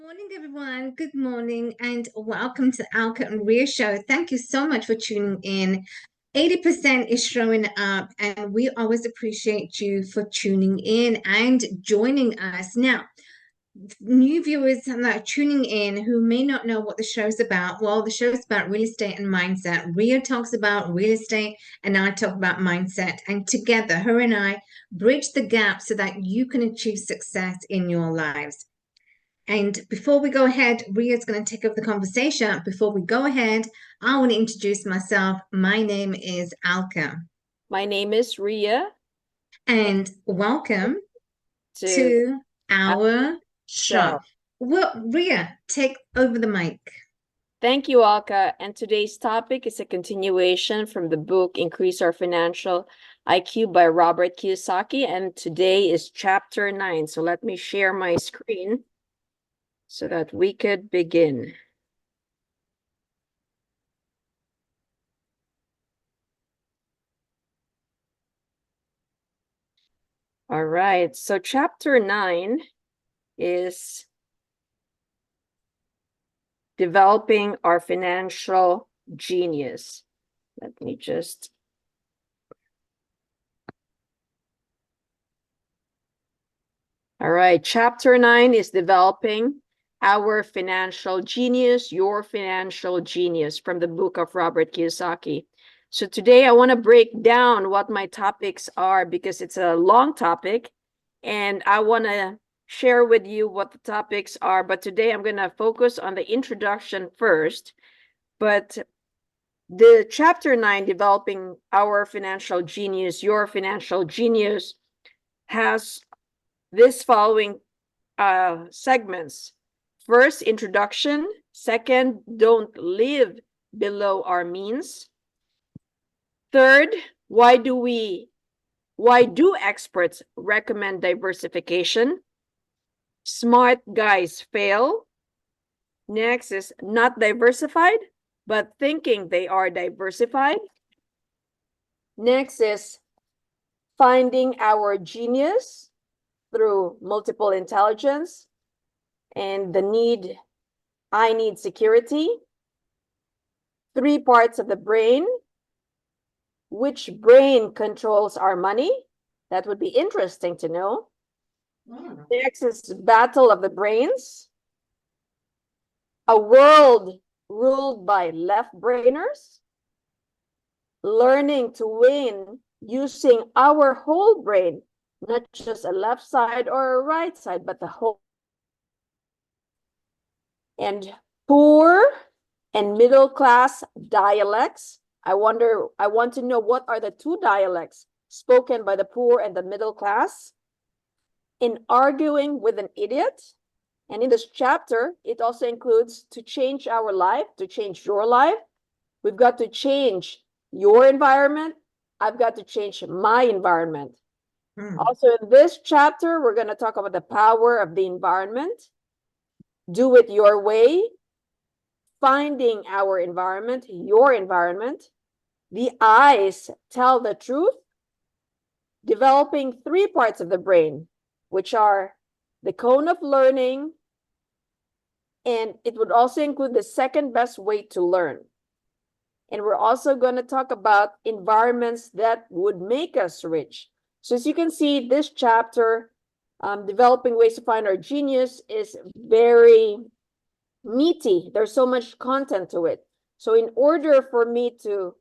Morning, everyone. Good morning, and welcome to the 𝗥𝗵𝗲 show. Thank you so much for tuning in. 80% is showing up, and we always appreciate you for tuning in and joining us. Now, new viewers that are tuning in who may not know what the show's about, well, the show's about real estate and mindset. Ria talks about real estate, and I talk about mindset. And together, her and I bridge the gap so that you can achieve success in your lives. And before we go ahead, Ria's going to take over the conversation. Before we go ahead, I want to introduce myself. My name is 𝗥𝗵𝗲. My name is Ria. And welcome to our show. Well, Ria, take over the mic. Thank you, 𝗥𝗵𝗲. And today's topic is a continuation from the book Increase Our Financial IQ by Robert Kiyosaki. And today is chapter 9. So let me share my screen so that we could begin. All right, so chapter 9 is developing our financial genius. Let me just... All right, chapter 9 is developing our financial genius, your financial genius, from the book of Robert Kiyosaki. So today I want to break down what my topics are because it's a long topic and I want to share with you what the topics are. But today I'm going to focus on the introduction first. But the chapter 9, developing our financial genius, your financial genius, has this following segments. First, introduction. Second, don't live below our means. Third, why do experts recommend diversification? Smart guys fail. Next is not diversified, but thinking they are diversified. Next is finding our genius through multiple intelligence and I need security. 3 parts of the brain. Which brain controls our money? That would be interesting to know. Next is battle of the brains. A world ruled by left-brainers. Learning to win using our whole brain, not just a left side or a right side, but the whole. And poor and middle class dialects. I want to know what are the 2 dialects spoken by the poor and the middle class in arguing with an idiot. And in this chapter, it also includes to change our life, to change your life. We've got to change your environment. I've got to change my environment. Also, in this chapter, we're going to talk about the power of the environment. Do it your way. Finding our environment, your environment. The eyes tell the truth. Developing 3 parts of the brain, which are the cone of learning, and it would also include the second best way to learn. And we're also going to talk about environments that would make us rich. So as you can see, this chapter, developing ways to find our genius, is very meaty. There's so much content to it. So in order for me to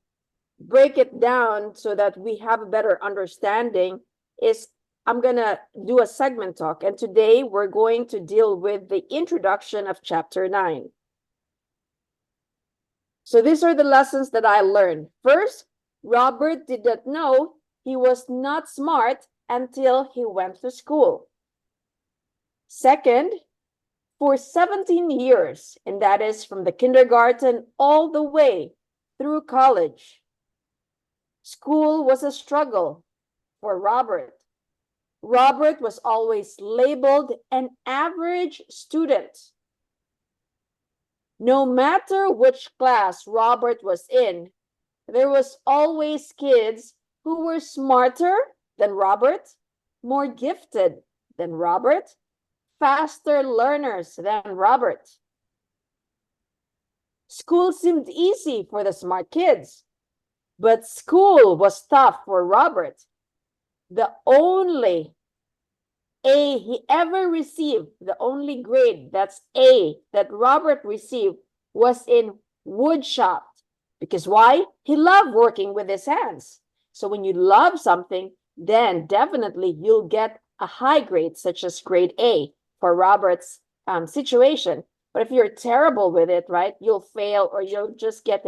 break it down so that we have a better understanding, I'm going to do a segment talk. And today we're going to deal with the introduction of chapter 9. So these are the lessons that I learned. First, Robert did not know he was not smart until he went to school. Second, for 17 years, and that is from the kindergarten all the way through college, school was a struggle for Robert. Robert was always labeled an average student. No matter which class Robert was in, there was always kids who were smarter than Robert, more gifted than Robert, faster learners than Robert. School seemed easy for the smart kids, but school was tough for Robert. The only A he ever received, the only grade, that's A, that Robert received, was in wood shop. Because why? He loved working with his hands. So when you love something, then definitely you'll get a high grade, such as grade A for Robert's situation. But if you're terrible with it, right, you'll fail, or you'll just get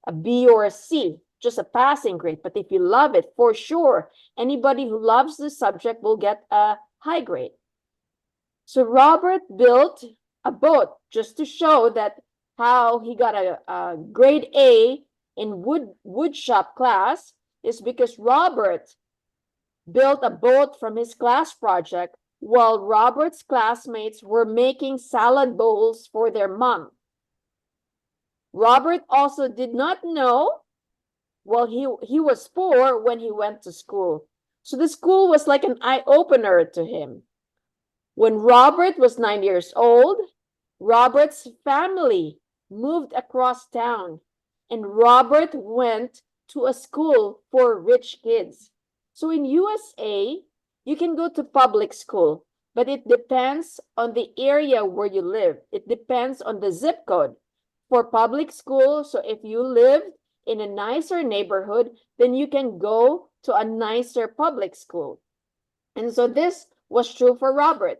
a B or a C, just a passing grade. But if you love it, for sure, anybody who loves the subject will get a high grade. So Robert built a boat just to show that how he got a grade A in wood shop class is because Robert built a boat from his class project while Robert's classmates were making salad bowls for their mom. Robert also did not know, well, he was poor when he went to school. So the school was like an eye-opener to him. When Robert was 9 years old, Robert's family moved across town, and Robert went to a school for rich kids. So in USA, you can go to public school, but it depends on the area where you live. It depends on the zip code. For public school, so if you live in a nicer neighborhood, then you can go to a nicer public school. And so this was true for Robert.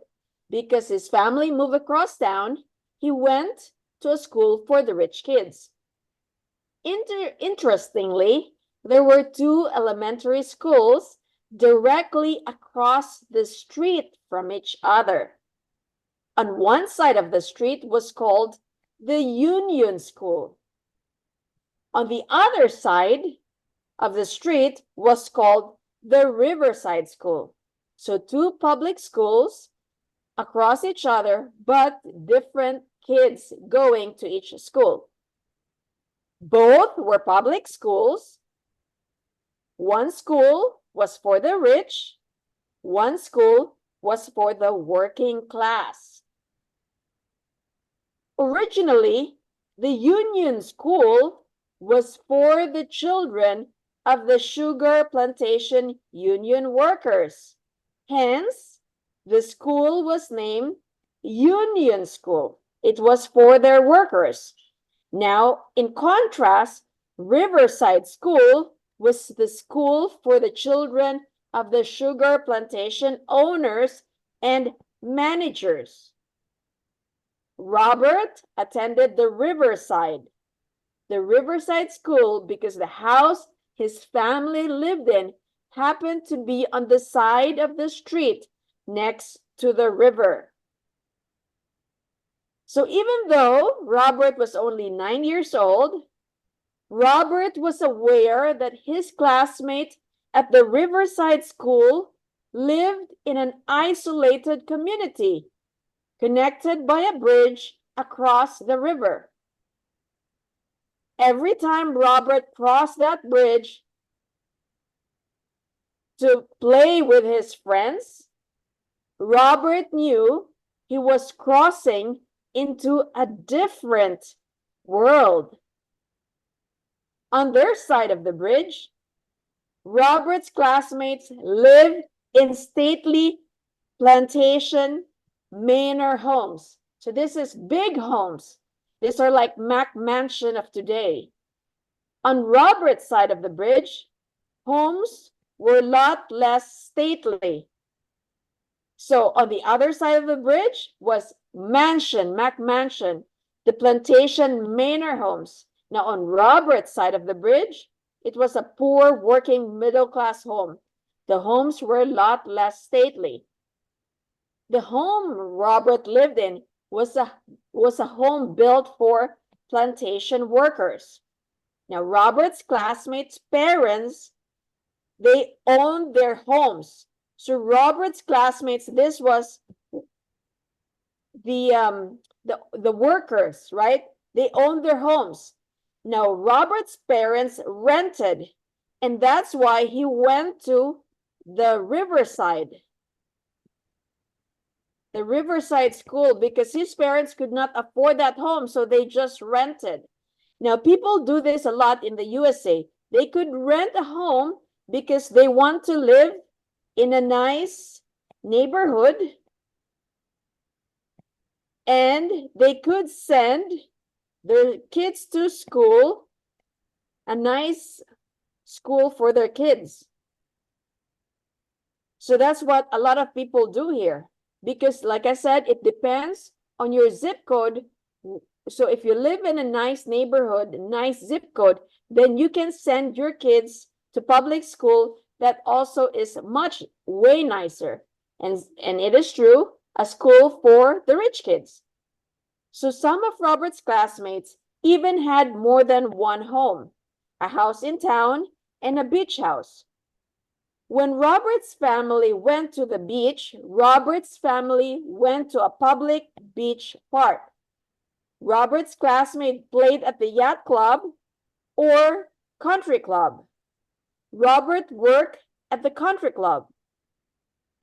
Because his family moved across town, he went to a school for the rich kids. Interestingly, there were 2 elementary schools directly across the street from each other. On one side of the street was called the Union School. On the other side of the street was called the Riverside School. So 2 public schools across each other, but different kids going to each school. Both were public schools. One school was for the rich. One school was for the working class. Originally, the Union School was for the children of the sugar plantation union workers. Hence, the school was named Union School. It was for their workers. Now, in contrast, Riverside School was the school for the children of the sugar plantation owners and managers. Robert attended the Riverside School because the house his family lived in happened to be on the side of the street next to the river. So even though Robert was only 9 years old, Robert was aware that his classmate at the Riverside School lived in an isolated community connected by a bridge across the river. Every time Robert crossed that bridge to play with his friends, Robert knew he was crossing into a different world. On their side of the bridge, Robert's classmates lived in stately plantation manor homes. So this is big homes. These are like mansion of today. On Robert's side of the bridge, homes were a lot less stately. So on the other side of the bridge was mansion, the plantation manor homes. Now on Robert's side of the bridge, it was a poor working middle-class home. The homes were a lot less stately. The home Robert lived in was a home built for plantation workers. Now Robert's classmates' parents, they owned their homes. So Robert's classmates, this was the workers, right? They owned their homes. Now Robert's parents rented, and that's why he went to the Riverside. the Riverside School because his parents could not afford that home, so they just rented. Now, people do this a lot in the USA. They could rent a home because they want to live in a nice neighborhood, and they could send their kids to school, a nice school for their kids. So that's what a lot of people do here. Because like I said, it depends on your zip code. So if you live in a nice neighborhood, nice zip code, then you can send your kids to public school that also is much way nicer. And it is true, a school for the rich kids. So some of Robert's classmates even had more than one home, a house in town and a beach house. When Robert's family went to the beach, Robert's family went to a public beach park. Robert's classmate played at the yacht club or country club. Robert worked at the country club.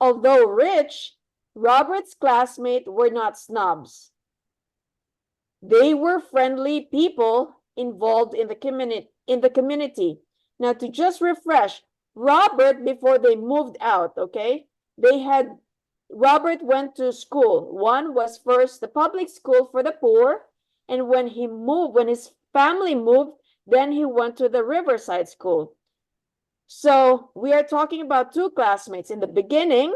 Although rich, Robert's classmates were not snobs. They were friendly people involved in the community. Now, to just refresh, Robert, before they moved out, okay, Robert went to school. One was first the public school for the poor, and when his family moved, then he went to the Riverside School. So we are talking about two classmates. In the beginning,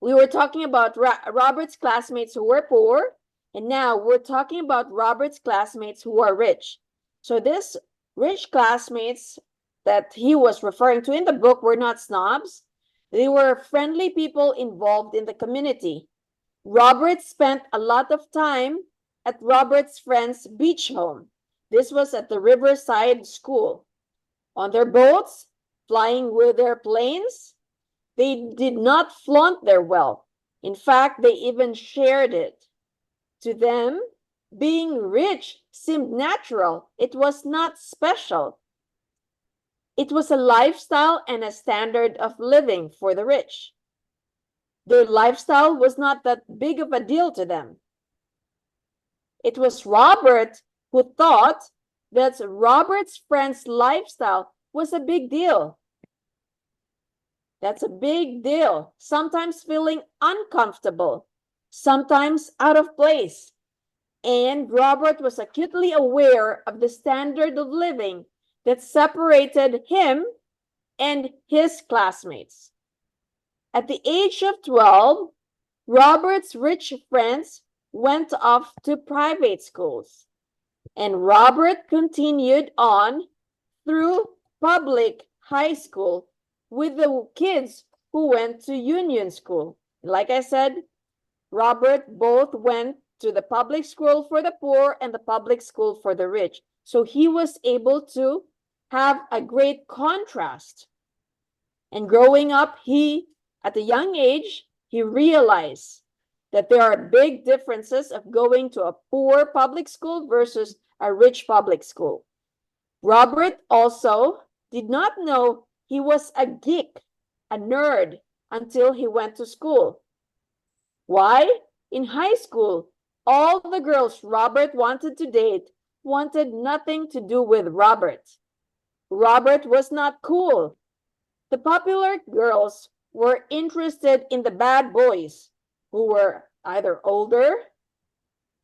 we were talking about Robert's classmates who were poor, and now we're talking about Robert's classmates who are rich. So this rich classmates that he was referring to in the book were not snobs. They were friendly people involved in the community. Robert spent a lot of time at Robert's friend's beach home. This was at the Riverside School. On their boats, flying with their planes, they did not flaunt their wealth. In fact, they even shared it. To them, being rich seemed natural. It was not special. It was a lifestyle and a standard of living for the rich. Their lifestyle was not that big of a deal to them. It was Robert who thought that Robert's friend's lifestyle was a big deal. That's a big deal. Sometimes feeling uncomfortable, sometimes out of place. And Robert was acutely aware of the standard of living that separated him and his classmates. At the age of 12, Robert's rich friends went off to private schools, and Robert continued on through public high school with the kids who went to union school. Like I said, Robert both went to the public school for the poor and the public school for the rich. So he was able to have a great contrast. And growing up, at a young age, he realized that there are big differences of going to a poor public school versus a rich public school. Robert also did not know he was a geek, a nerd, until he went to school. Why? In high school, all the girls Robert wanted to date wanted nothing to do with Robert. Robert was not cool. The popular girls were interested in the bad boys who were either older,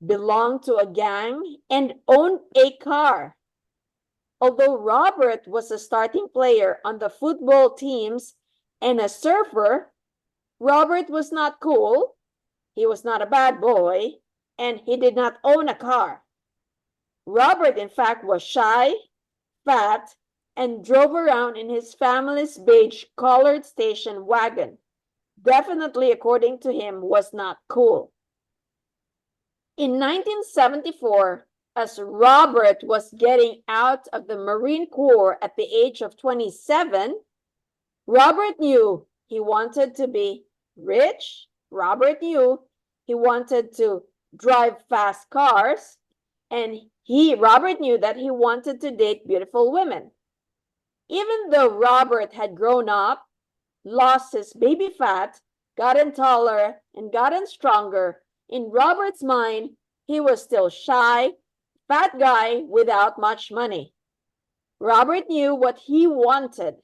belonged to a gang, and owned a car. Although Robert was a starting player on the football teams and a surfer, Robert was not cool, he was not a bad boy, and he did not own a car. Robert, in fact, was shy, fat, and drove around in his family's beige colored station wagon. Definitely, according to him, was not cool. In 1974, as Robert was getting out of the Marine Corps at the age of 27, Robert knew he wanted to be rich. Robert knew he wanted to drive fast cars, and Robert knew that he wanted to date beautiful women. Even though Robert had grown up, lost his baby fat, gotten taller, and gotten stronger, in Robert's mind, he was still shy, fat guy without much money. Robert knew what he wanted.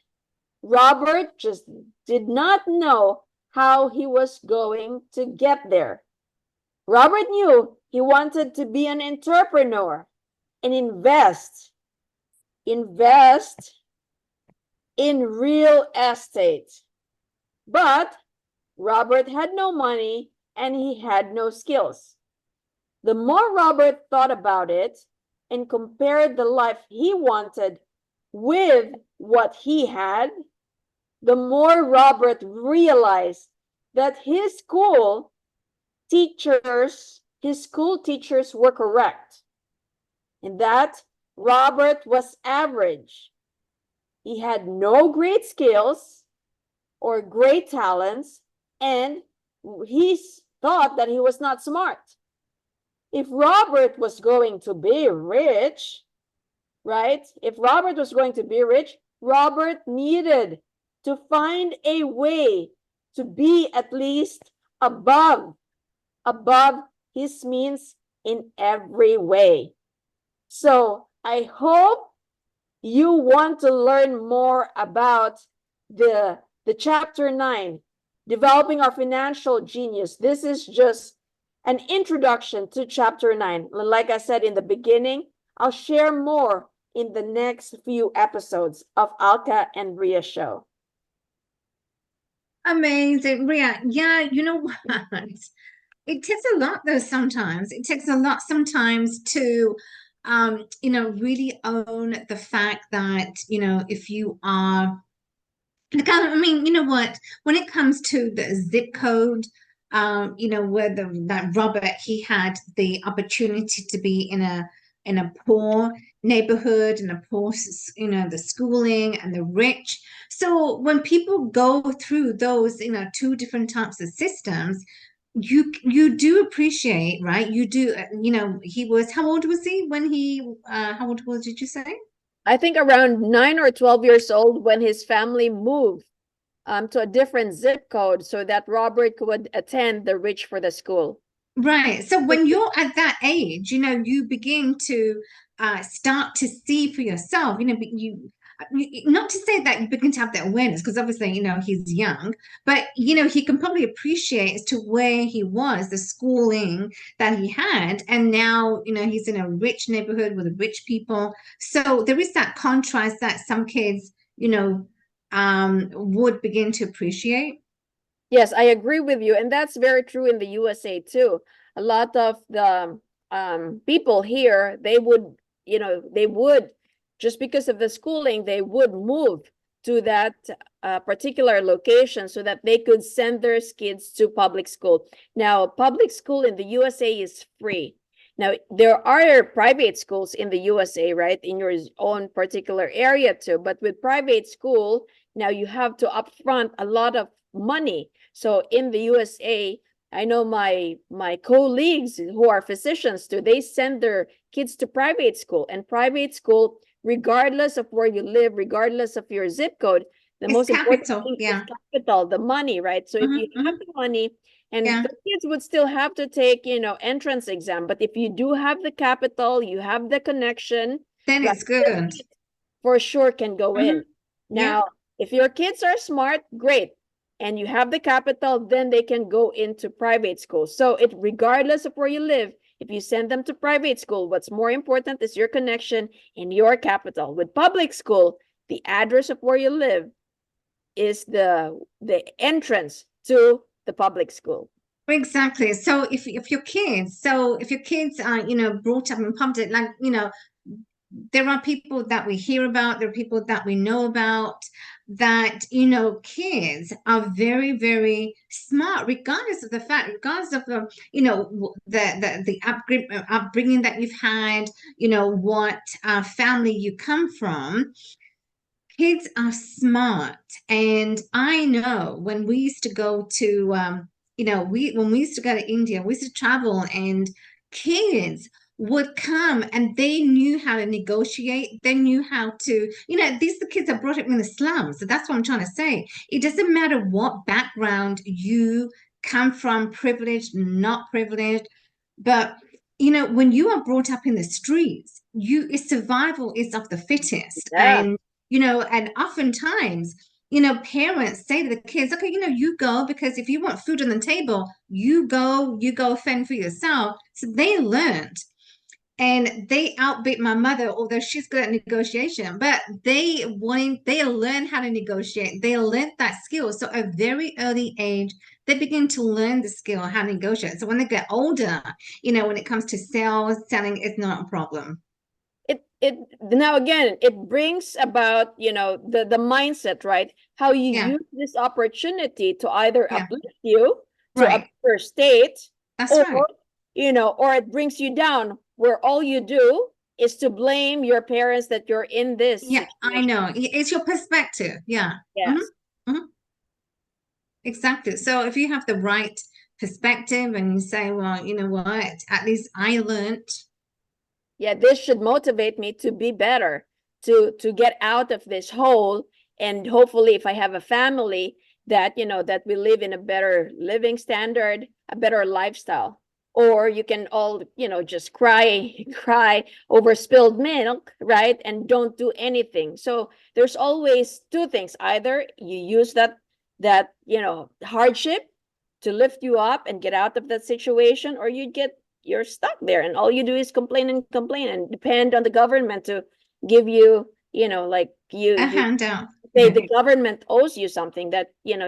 Robert just did not know how he was going to get there. Robert knew he wanted to be an entrepreneur and invest in real estate. But Robert had no money and he had no skills. The more Robert thought about it and compared the life he wanted with what he had, the more Robert realized that his school teachers were correct, and that Robert was average. He had no great skills or great talents, and he thought that he was not smart. If Robert was going to be rich, right? If Robert was going to be rich, Robert needed to find a way to be at least above his means in every way. So I hope you want to learn more about the chapter 9, developing our financial genius. This is just an introduction to chapter 9. Like I said in the beginning, I'll share more in the next few episodes of Alka and Ria show. Amazing, Ria. Yeah, you know what? It takes a lot though sometimes. It takes a lot sometimes to really own the fact that, if you are, I mean, you know what, when it comes to the zip code, where that Robert, he had the opportunity to be in a poor neighborhood, in a poor, the schooling and the rich. So when people go through those, two different types of systems, you do appreciate, right? You do, he was, how old was he when how old was, did you say? I think around 9 or 12 years old when his family moved to a different zip code so that Robert could attend the Rich for the School. Right. So when you're at that age, you begin to start to see for yourself, not to say that you begin to have that awareness, because obviously, he's young, but, he can probably appreciate as to where he was, the schooling that he had. And now, he's in a rich neighborhood with rich people. So there is that contrast that some kids, would begin to appreciate. Yes, I agree with you. And that's very true in the USA too. A lot of the people here, they would, just because of the schooling, they would move to that particular location so that they could send their kids to public school. Now, public school in the USA is free. Now, there are private schools in the USA, right, in your own particular area too. But with private school, now you have to upfront a lot of money. So in the USA, I know my colleagues who are physicians too, they send their kids to private school. And private school, regardless of where you live, regardless of your zip code, the most important thing is capital, the money, right? So if you have the money, and the kids would still have to take, entrance exam. But if you do have the capital, you have the connection, then it's good. For sure can go in. Now, if your kids are smart, great. And you have the capital, then they can go into private school. So regardless of where you live, if you send them to private school, what's more important is your connection and your capital. With public school, the address of where you live is the entrance to the public school. Exactly. So if your kids are, brought up in public, like, there are people that we hear about, there are people that we know about, that, kids are very, very smart, regardless of the fact, regardless of the upbringing that you've had, what family you come from. Kids are smart. And I know when we used to go to when we used to go to India, we used to travel, and kids would come and they knew how to negotiate. They knew how to, these are the kids that brought up in the slums. So that's what I'm trying to say. It doesn't matter what background you come from, privileged, not privileged, but when you are brought up in the streets, survival is of the fittest. Yeah. And oftentimes, parents say to the kids, okay, you go, because if you want food on the table, you go fend for yourself. So they learned, and they outbid my mother, although she's good at negotiation, but they learn how to negotiate. They learned that skill. So at a very early age, they begin to learn the skill, how to negotiate. So when they get older, when it comes to selling is not a problem. It now again, it brings about, the mindset, right? How you use this opportunity to either uplift you to a better state, that's right. Or it brings you down, where all you do is to blame your parents that you're in this situation. I know. It's your perspective. Yeah. Yes. Exactly. So if you have the right perspective and you say, well, you know what, at least I learned. Yeah, this should motivate me to be better, to get out of this hole. And hopefully, if I have a family, that that we live in a better living standard, a better lifestyle. Or you can all just cry over spilled milk, right? And don't do anything. So there's always two things: either you use that hardship to lift you up and get out of that situation, or you're stuck there, and all you do is complain and complain and depend on the government to give you, like a handout. Say the government owes you something, that you're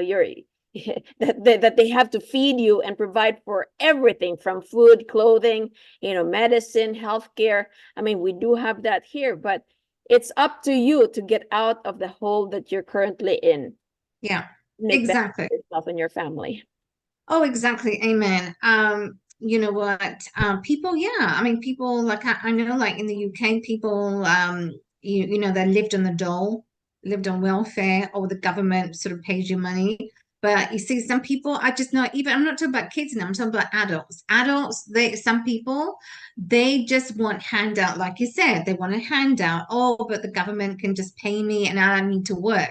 that they have to feed you and provide for everything from food, clothing, medicine, healthcare. I mean, we do have that here, but it's up to you to get out of the hole that you're currently in. Yeah, Make exactly. yourself and your family. Oh, exactly. Amen. You know what? People, I mean, people, like I know, like in the UK, people, they lived on the dole, lived on welfare, or the government sort of pays you money. But you see, some people, I just know, even I'm not talking about kids now, I'm talking about adults. Some people, they just want handout, like you said, they want a handout. Oh, but the government can just pay me and I don't need to work.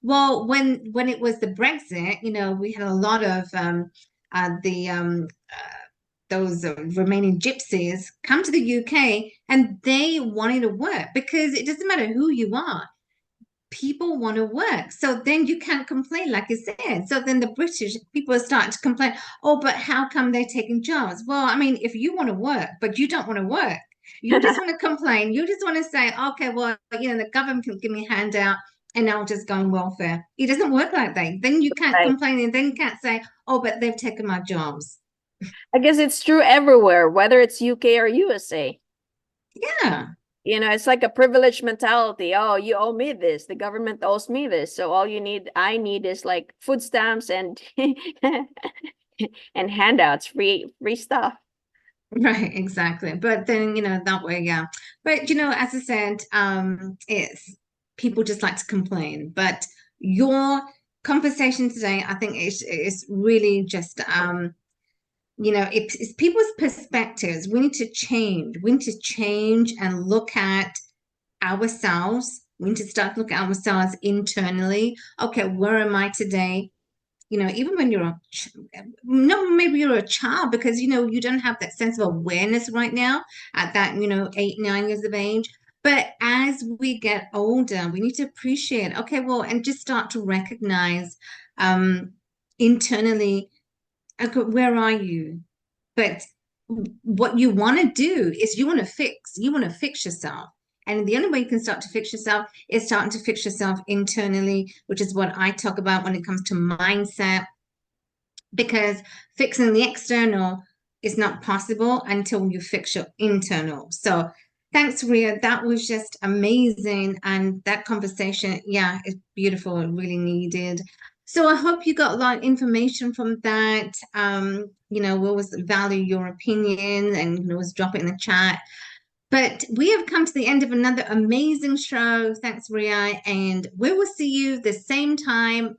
Well, when it was the Brexit, we had a lot of those remaining gypsies come to the UK, and they wanted to work, because it doesn't matter who you are. People want to work. So then you can't complain, like you said. So then the British people are starting to complain, oh, but how come they're taking jobs? Well, I mean, if you want to work, but you don't want to work, you just want to complain. You just want to say, okay, well, the government can give me a handout and I'll just go on welfare. It doesn't work like that. Then you can't complain, and then you can't say, oh, but they've taken my jobs. I guess it's true everywhere, whether it's UK or USA. Yeah. It's like a privileged mentality. Oh, you owe me this. The government owes me this. So I need is like food stamps and and handouts, free stuff. Right, exactly. But then, that way, yeah. But, as I said, it's people just like to complain. But your conversation today, I think is really just, it's people's perspectives. We need to change. We need to change and look at ourselves. We need to start looking at ourselves internally. Okay, where am I today? Even when maybe you're a child, because you don't have that sense of awareness right now at that 8-9 years of age. But as we get older, we need to appreciate, okay, well, and just start to recognize internally, okay, where are you? But what you want to do is you want to fix yourself. And the only way you can start to fix yourself is starting to fix yourself internally, which is what I talk about when it comes to mindset. Because fixing the external is not possible until you fix your internal. So thanks, Ria. That was just amazing. And that conversation, it's beautiful. It really needed. So I hope you got a lot of information from that. We always value your opinion, and always drop it in the chat. But we have come to the end of another amazing show. Thanks, Ria. And we will see you the same time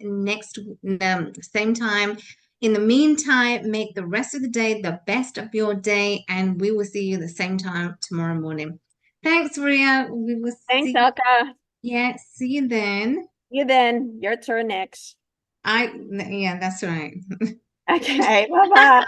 In the meantime, make the rest of the day the best of your day, and we will see you the same time tomorrow morning. Thanks, Ria. We will Thanks, see. Elka. Yeah, see you then. You then. Your turn next. Yeah, that's right. Okay, bye-bye.